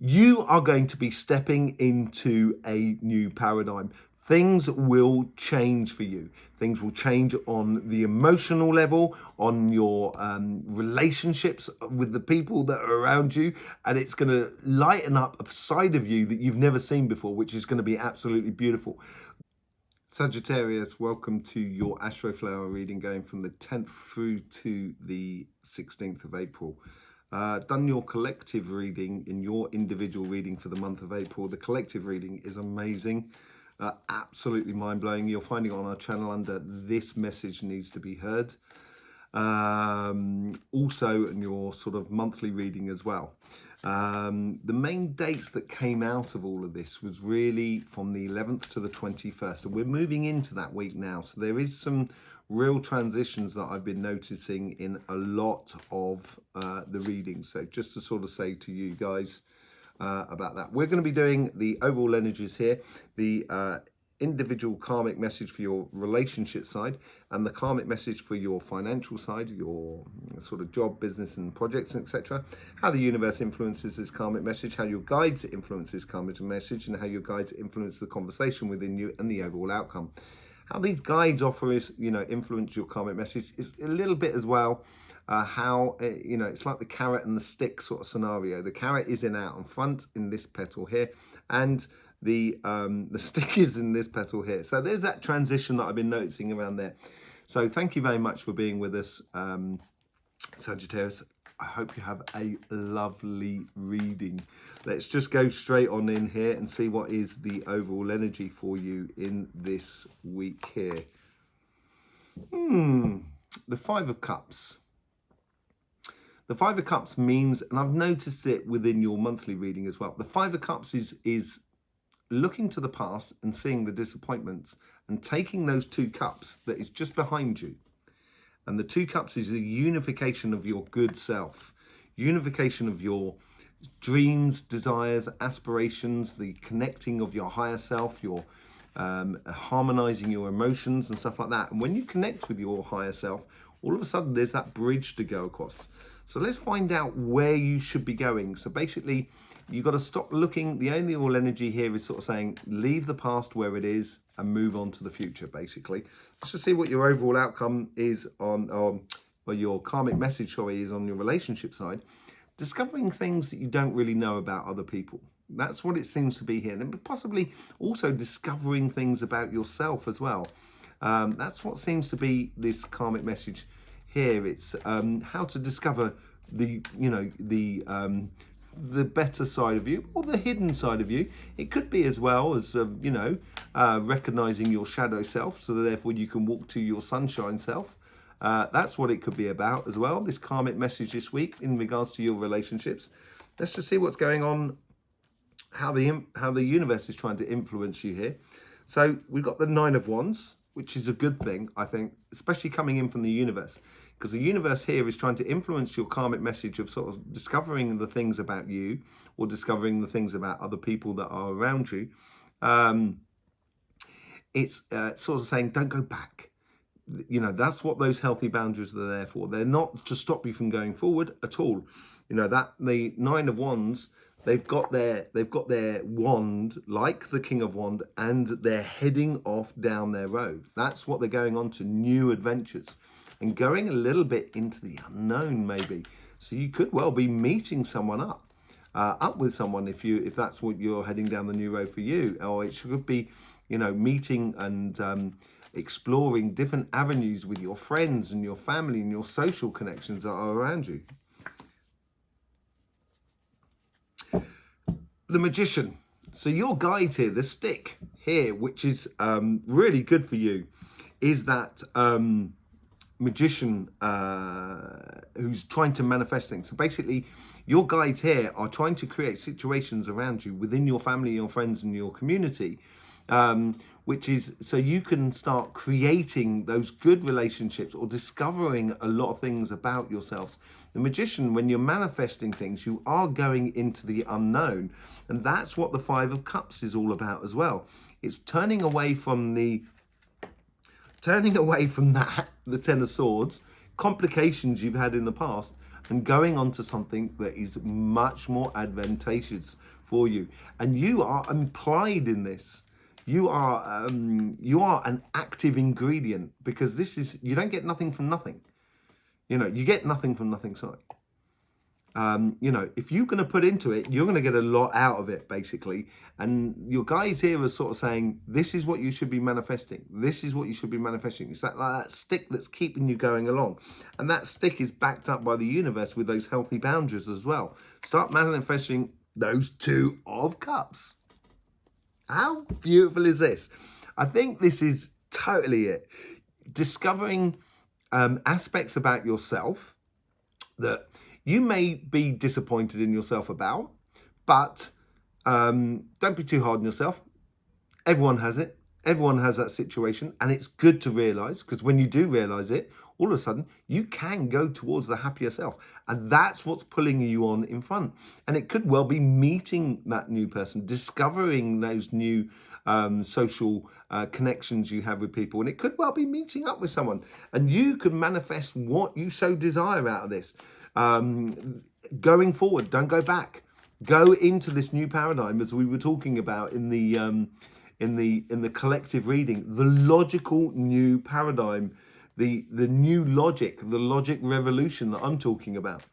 You are going to be stepping into a new paradigm. Things will change for you. Things will change on the emotional level, on your relationships with the people that are around you, and it's going to lighten up a side of you that you've never seen before, which is going to be absolutely beautiful. Sagittarius, welcome to your Astroflower reading going from the 10th through to the 16th of April. Done your collective reading in your individual reading for the month of April. The collective reading is amazing, absolutely mind-blowing. You're finding it on our channel under This Message Needs to Be Heard. Also in your sort of monthly reading as well. The main dates that came out of all of this was really from the 11th to the 21st, and we're moving into that week now, so there is some real transitions that I've been noticing in a lot of the readings. So just to sort of say to you guys about that, we're going to be doing the overall energies here, the individual karmic message for your relationship side, and the karmic message for your financial side, your sort of job, business and projects, etc. How the universe influences this karmic message, how your guides influence this karmic message, and how your guides influence the conversation within you and the overall outcome. How these guides offer is, influence your karmic message is a little bit as well. How, it's like the carrot and the stick sort of scenario. The carrot is out in front in this petal here, and the stick is in this petal here. So there's that transition that I've been noticing around there. So thank you very much for being with us, Sagittarius. I hope you have a lovely reading. Let's just go straight on in here and see what is the overall energy for you in this week here. The Five of Cups. The Five of Cups means, and I've noticed it within your monthly reading as well, the Five of Cups is looking to the past and seeing the disappointments and taking those two cups that is just behind you. And the two cups is the unification of your good self, unification of your dreams, desires, aspirations, the connecting of your higher self, your harmonizing your emotions and stuff like that. And when you connect with your higher self, all of a sudden there's that bridge to go across. So let's find out where you should be going. So basically, you've got to stop looking. The overall energy here is sort of saying, leave the past where it is and move on to the future, basically. Let's just see what your overall outcome is on, or your karmic message, sorry, is on your relationship side. Discovering things that you don't really know about other people. That's what it seems to be here. And possibly also discovering things about yourself as well. That's what seems to be this karmic message here. It's how to discover the better side of you or the hidden side of you. It could be as well as recognizing your shadow self, so that therefore you can walk to your sunshine self. That's what it could be about as well, this karmic message this week in regards to your relationships. Let's just see what's going on, how the universe is trying to influence you here. So we've got the Nine of Wands, which is a good thing, I think, especially coming in from the universe, because the universe here is trying to influence your karmic message of sort of discovering the things about you or discovering the things about other people that are around you. It's sort of saying, don't go back. That's what those healthy boundaries are there for. They're not to stop you from going forward at all. That the Nine of Wands, they've got their wand, like the King of Wands, and they're heading off down their road. That's what they're going on to, new adventures and going a little bit into the unknown, maybe. So you could well be meeting someone up with someone if that's what you're heading down the new road for you. Or it should be, meeting and exploring different avenues with your friends and your family and your social connections that are around you. The Magician. So your guide here, the stick here, which is really good for you, is that magician who's trying to manifest things. So basically, your guides here are trying to create situations around you within your family, your friends, and your community, which is so you can start creating those good relationships or discovering a lot of things about yourselves. The Magician, when you're manifesting things, you are going into the unknown, and that's what the Five of Cups is all about as well. It's turning away from that, the Ten of Swords, complications you've had in the past, and going on to something that is much more advantageous for you. And you are implied in this. You are an active ingredient, because this is, you don't get nothing from nothing. You know, you get nothing from nothing, sorry. You know, if you're going to put into it, you're going to get a lot out of it, basically. And your guys here are sort of saying, this is what you should be manifesting. This is what you should be manifesting. It's that stick that's keeping you going along. And that stick is backed up by the universe with those healthy boundaries as well. Start manifesting those 2 of Cups. How beautiful is this? I think this is totally it. Discovering aspects about yourself that you may be disappointed in yourself about, but don't be too hard on yourself. Everyone has it. Everyone has that situation, and it's good to realize, because when you do realize it, all of a sudden you can go towards the happier self, and that's what's pulling you on in front. And it could well be meeting that new person, discovering those new social connections you have with people, and it could well be meeting up with someone, and you can manifest what you so desire out of this. Going forward, don't go back. Go into this new paradigm, as we were talking about in the collective reading, the logical new paradigm, the new logic, the logic revolution that I'm talking about.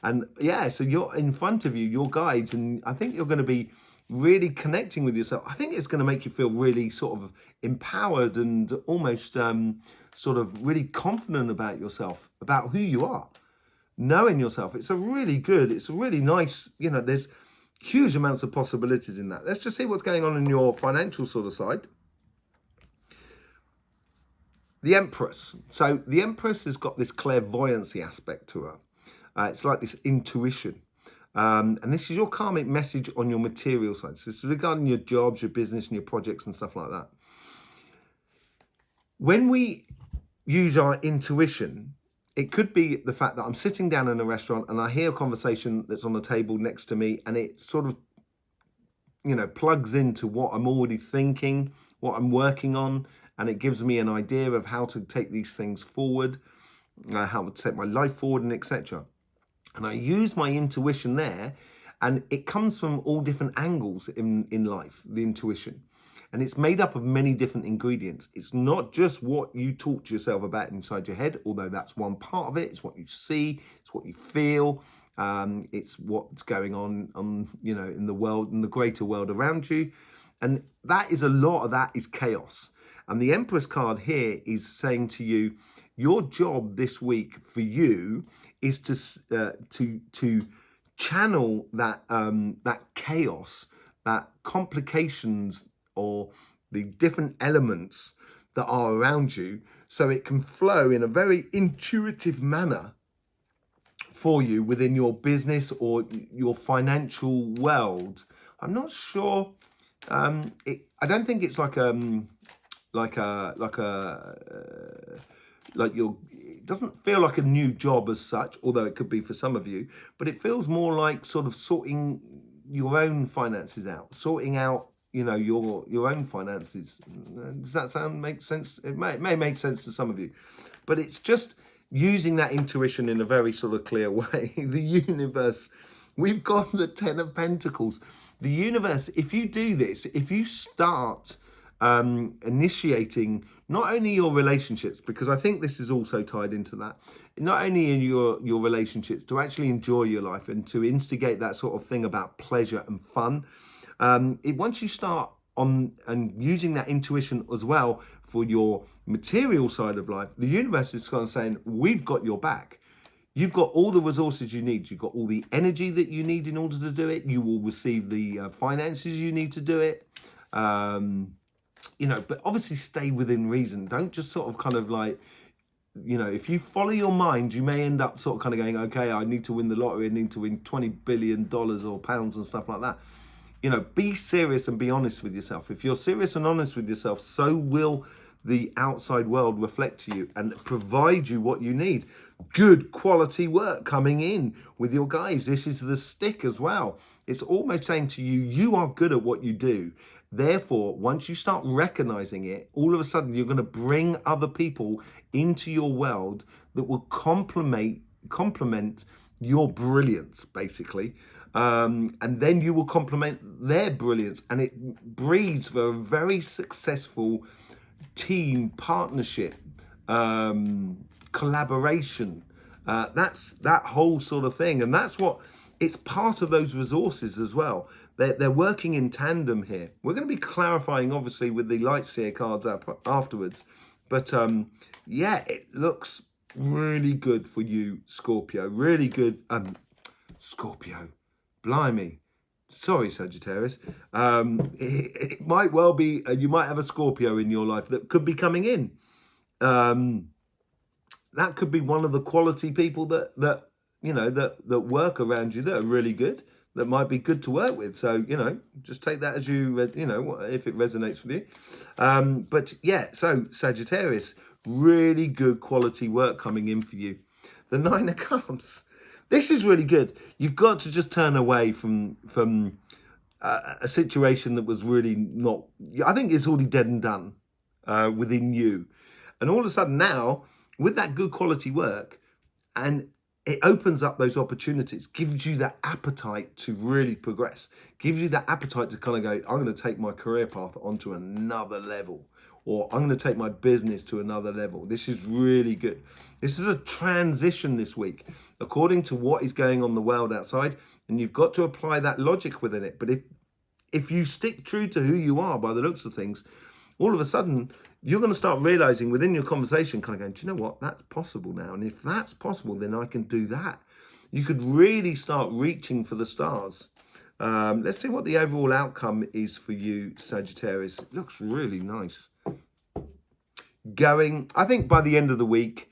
And yeah, so you're in front of you, your guides, and I think you're going to be really connecting with yourself. I think it's going to make you feel really sort of empowered and almost sort of really confident about yourself, about who you are. Knowing yourself, it's a really nice, you know, there's huge amounts of possibilities in that. Let's just see what's going on in your financial sort of side. The Empress. So the Empress has got this clairvoyancy aspect to her. It's like this intuition. And this is your karmic message on your material side. So this is regarding your jobs, your business, and your projects and stuff like that. When we use our intuition, it could be the fact that I'm sitting down in a restaurant and I hear a conversation that's on the table next to me, and it sort of, you know, plugs into what I'm already thinking, what I'm working on, and it gives me an idea of how to take these things forward, how to take my life forward, and etc. And I use my intuition there, and it comes from all different angles in life, the intuition. And it's made up of many different ingredients. It's not just what you talk to yourself about inside your head, although that's one part of it. It's what you see, it's what you feel, it's what's going on, you know, in the world, in the greater world around you. And that is, a lot of that is chaos. And the Empress card here is saying to you, your job this week for you is to channel that that chaos, that complications, or the different elements that are around you, so it can flow in a very intuitive manner for you within your business or your financial world. I'm not sure. I don't think it's like it doesn't feel like a new job as such, although it could be for some of you, but it feels more like sort of sorting your own finances out, sorting out, you know, your own finances. Does that make sense? It may make sense to some of you, but it's just using that intuition in a very sort of clear way. The universe, we've got the 10 of Pentacles. The universe, if you do this, if you start initiating not only your relationships, because I think this is also tied into that, not only in your relationships, to actually enjoy your life and to instigate that sort of thing about pleasure and fun. Once you start on and using that intuition as well for your material side of life, the universe is kind of saying, we've got your back. You've got all the resources you need. You've got all the energy that you need in order to do it. You will receive the finances you need to do it. You know, but obviously stay within reason. Don't just sort of kind of like, you know, if you follow your mind, you may end up sort of kind of going, okay, I need to win the lottery. I need to win $20 billion or pounds and stuff like that. You know, be serious and be honest with yourself. If you're serious and honest with yourself, so will the outside world reflect to you and provide you what you need. Good quality work coming in with your guys. This is the stick as well. It's almost saying to you, you are good at what you do. Therefore, once you start recognizing it, all of a sudden you're going to bring other people into your world that will complement your brilliance, basically. And then you will complement their brilliance, and it breeds for a very successful team partnership, collaboration. That's that whole sort of thing, and that's what it's part of those resources as well. They're working in tandem here. We're going to be clarifying, obviously, with the Light Seer cards up afterwards, but yeah, it looks really good for you, Scorpio. Really good, Scorpio. Blimey. Sorry, Sagittarius. It might well be, you might have a Scorpio in your life that could be coming in. That could be one of the quality people that you know, that work around you that are really good, that might be good to work with. So, you know, just take that as you, you know, if it resonates with you. But yeah, so Sagittarius, really good quality work coming in for you. The Nine of Cups. This is really good. You've got to just turn away from a situation that was really not, I think it's already dead and done within you. And all of a sudden now, with that good quality work, and it opens up those opportunities, gives you that appetite to really progress, gives you that appetite to kind of go, I'm going to take my career path onto another level, or I'm going to take my business to another level. This is really good. This is a transition this week, according to what is going on in the world outside, and you've got to apply that logic within it. But if you stick true to who you are by the looks of things, all of a sudden, you're going to start realizing within your conversation, kind of going, do you know what? That's possible now. And if that's possible, then I can do that. You could really start reaching for the stars. Let's see what the overall outcome is for you, Sagittarius. It looks really nice. I think by the end of the week,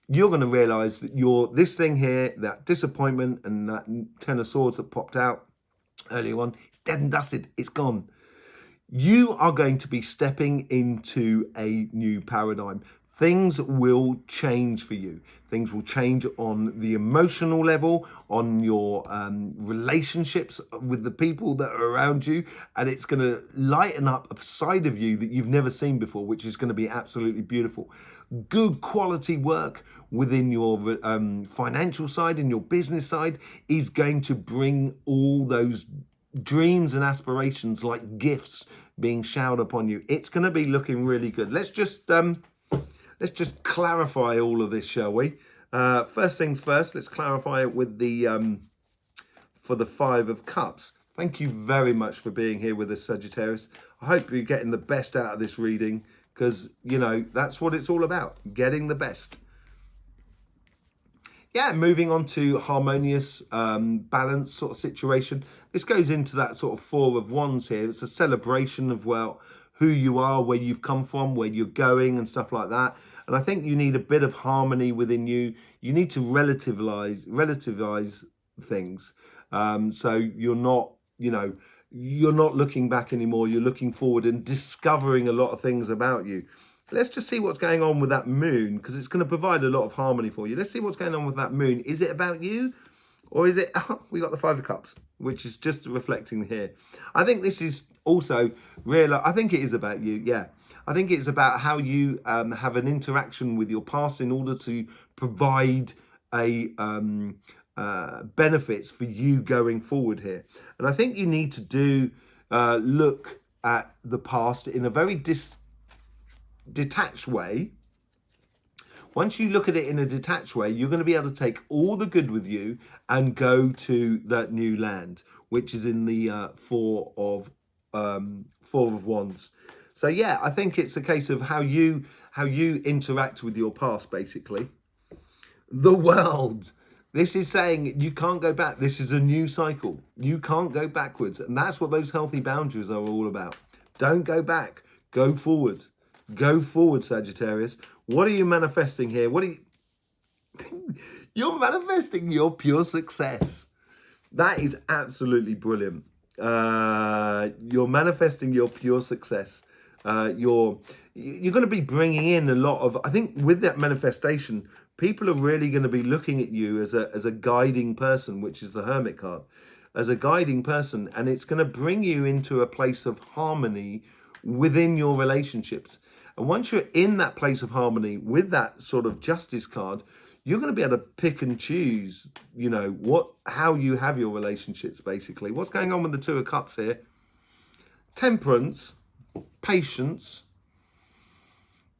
you're going to realize that this thing here, that disappointment and that Ten of Swords that popped out earlier on, it's dead and dusted. It's gone. You are going to be stepping into a new paradigm. Things will change for you. Things will change on the emotional level, on your relationships with the people that are around you, and it's going to lighten up a side of you that you've never seen before, which is going to be absolutely beautiful. Good quality work within your financial side and your business side is going to bring all those dreams and aspirations like gifts being showered upon you. It's going to be looking really good. Let's just clarify all of this, shall we? First things first, let's clarify it with the for the Five of Cups. Thank you very much for being here with us, Sagittarius. I hope you're getting the best out of this reading, because, you know, that's what it's all about, getting the best. Yeah, moving on to harmonious, balanced sort of situation. This goes into that sort of Four of Wands here. It's a celebration of, well, who you are, where you've come from, where you're going and stuff like that. And I think you need a bit of harmony within you. You need to relativize things. So you're not, you know, you're not looking back anymore. You're looking forward and discovering a lot of things about you. Let's just see what's going on with that moon, because it's going to provide a lot of harmony for you. Let's see what's going on with that moon. Is it about you, or is it, we got the Five of Cups, which is just reflecting here. I think this is also real. I think it is about you. Yeah. I think it's about how you have an interaction with your past in order to provide a benefits for you going forward here. And I think you need to look at the past in a very detached way. Once you look at it in a detached way, you're going to be able to take all the good with you and go to that new land, which is in the Four of Wands. So yeah, I think it's a case of how you interact with your past, basically. The World. This is saying you can't go back. This is a new cycle. You can't go backwards. And that's what those healthy boundaries are all about. Don't go back. Go forward. Go forward, Sagittarius. What are you manifesting here? What are you... You're manifesting your pure success. That is absolutely brilliant. You're manifesting your pure success. You're going to be bringing in a lot of... I think with that manifestation, people are really going to be looking at you as a guiding person, which is the Hermit card, as a guiding person. And it's going to bring you into a place of harmony within your relationships. And once you're in that place of harmony with that sort of Justice card, you're going to be able to pick and choose, you know, how you have your relationships, basically. What's going on with the Two of Cups here? Temperance, patience.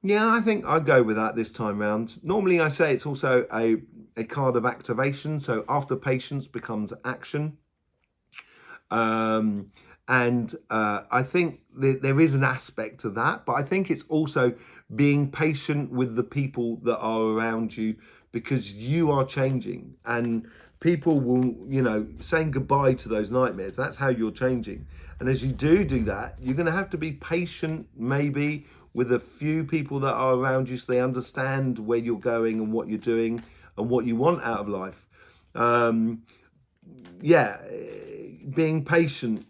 Yeah, I think I'd go with that this time round. Normally I say it's also a card of activation. So after patience becomes action. I think there is an aspect to that, but I think it's also being patient with the people that are around you, because you are changing, and people will, you know, saying goodbye to those nightmares. That's how you're changing. And as you do that, you're going to have to be patient, maybe, with a few people that are around you, so they understand where you're going and what you're doing and what you want out of life. Yeah, being patient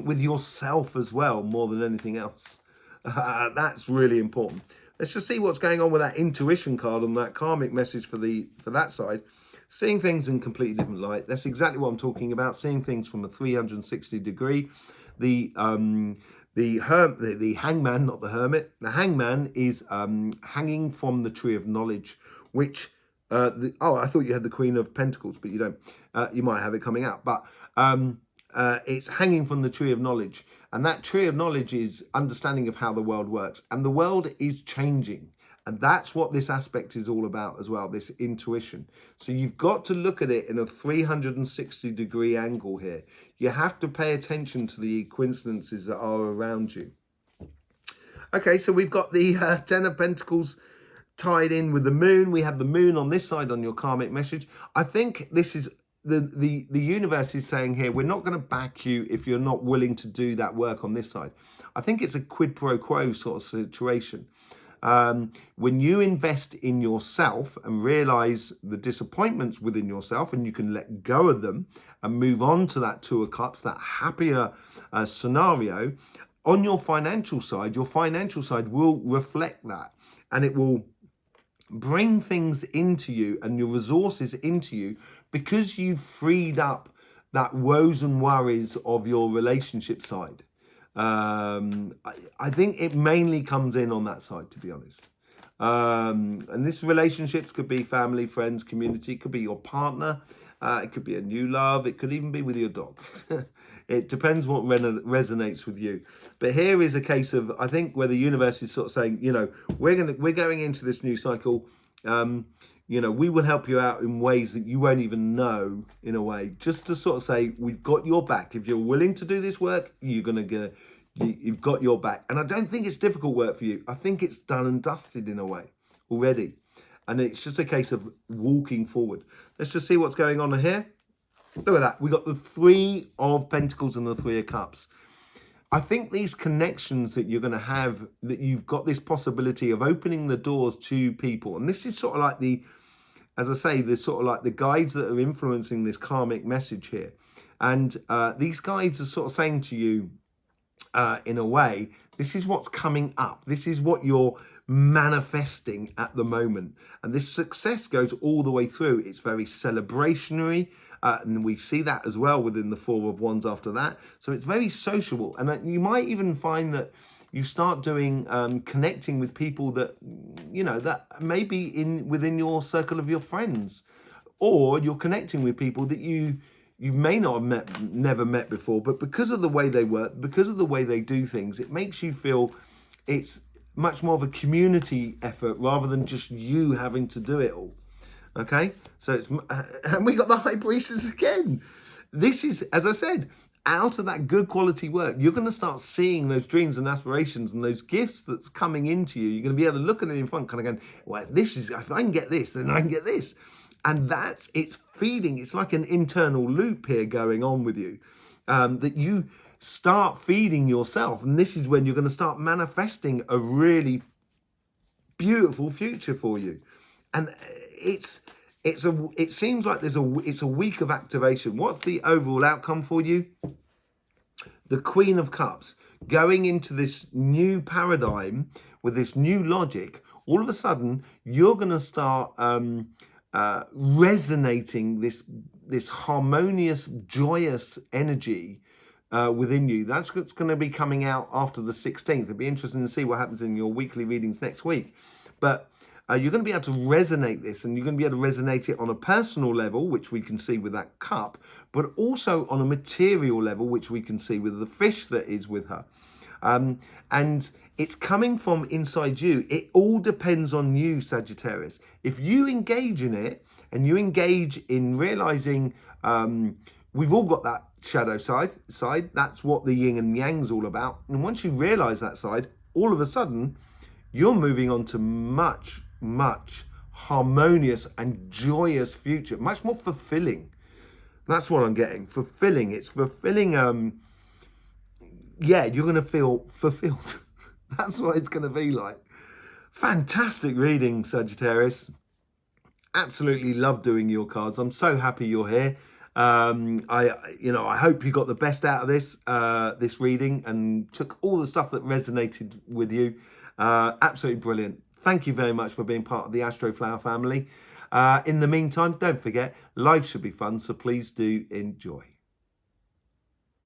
with yourself as well, more than anything else. That's really important. Let's just see what's going on with that intuition card on that karmic message for that side. Seeing things in completely different light. That's exactly what I'm talking about. Seeing things from a 360 degree. The hangman, not the hermit. The hangman is hanging from the tree of knowledge, which I thought you had the Queen of Pentacles, but you don't. You might have it coming out, but it's hanging from the tree of knowledge, and that tree of knowledge is understanding of how the world works, and the world is changing, and that's what this aspect is all about as well, this intuition. So you've got to look at it in a 360 degree angle here. You have to pay attention to the coincidences that are around you. Okay, so we've got the Ten of Pentacles tied in with the moon. We have the moon on this side on your karmic message. I think this is the universe is saying here, we're not going to back you if you're not willing to do that work on this side. I think it's a quid pro quo sort of situation. When you invest in yourself and realize the disappointments within yourself, and you can let go of them and move on to that Two of Cups, that happier scenario, on your financial side will reflect that, and it will bring things into you and your resources into you, because you've freed up that woes and worries of your relationship side. I think it mainly comes in on that side, to be honest. And this relationships could be family, friends, community. It could be your partner. It could be a new love. It could even be with your dog. It depends what resonates with you. But here is a case of, I think, where the universe is sort of saying, you know, we're going into this new cycle. You know, we will help you out in ways that you won't even know, in a way, just to sort of say, we've got your back. If you're willing to do this work, you've got your back. And I don't think it's difficult work for you. I think it's done and dusted in a way already. And it's just a case of walking forward. Let's just see what's going on here. Look at that. We got the Three of Pentacles and the Three of Cups. I think these connections that you're going to have, that you've got this possibility of opening the doors to people. And this is sort of like as I say, there's sort of like the guides that are influencing this karmic message here. And these guides are sort of saying to you, in a way, this is what's coming up. This is what you're manifesting at the moment. And this success goes all the way through. It's very celebrationary. And we see that as well within the Four of Wands after that. So it's very sociable. And you might even find that you start doing connecting with people that, you know, that may be within your circle of your friends, or you're connecting with people that you may not have never met before, but because of the way they work, because of the way they do things, it makes you feel it's much more of a community effort rather than just you having to do it all. Okay, so it's, and we got the High Priestess again. This is, as I said, out of that good quality work, you're going to start seeing those dreams and aspirations and those gifts that's coming into you. You're going to be able to look at it in front, kind of going, well, this is, if I can get this, then I can get this. And it's feeding, it's like an internal loop here going on with you, that you start feeding yourself. And this is when you're going to start manifesting a really beautiful future for you. And it seems like it's a week of activation. What's the overall outcome for you? The Queen of Cups, going into this new paradigm with this new logic. All of a sudden, you're going to start resonating this harmonious, joyous energy within you. That's what's going to be coming out after the 16th. It'll be interesting to see what happens in your weekly readings next week. But You're going to be able to resonate this, and you're going to be able to resonate it on a personal level, which we can see with that cup, but also on a material level, which we can see with the fish that is with her. And it's coming from inside you. It all depends on you, Sagittarius. If you engage in it and you engage in realizing we've all got that shadow side. That's what the yin and yang's all about. And once you realize that side, all of a sudden, you're moving on to much, much harmonious and joyous future, much more fulfilling. That's what I'm getting. Fulfilling. It's fulfilling. Yeah, you're going to feel fulfilled. That's what it's going to be like. Fantastic reading, Sagittarius. Absolutely love doing your cards. I'm so happy you're here. I hope you got the best out of this reading and took all the stuff that resonated with you. Absolutely brilliant. Thank you very much for being part of the Astroflower family. In the meantime, don't forget, life should be fun, so please do enjoy.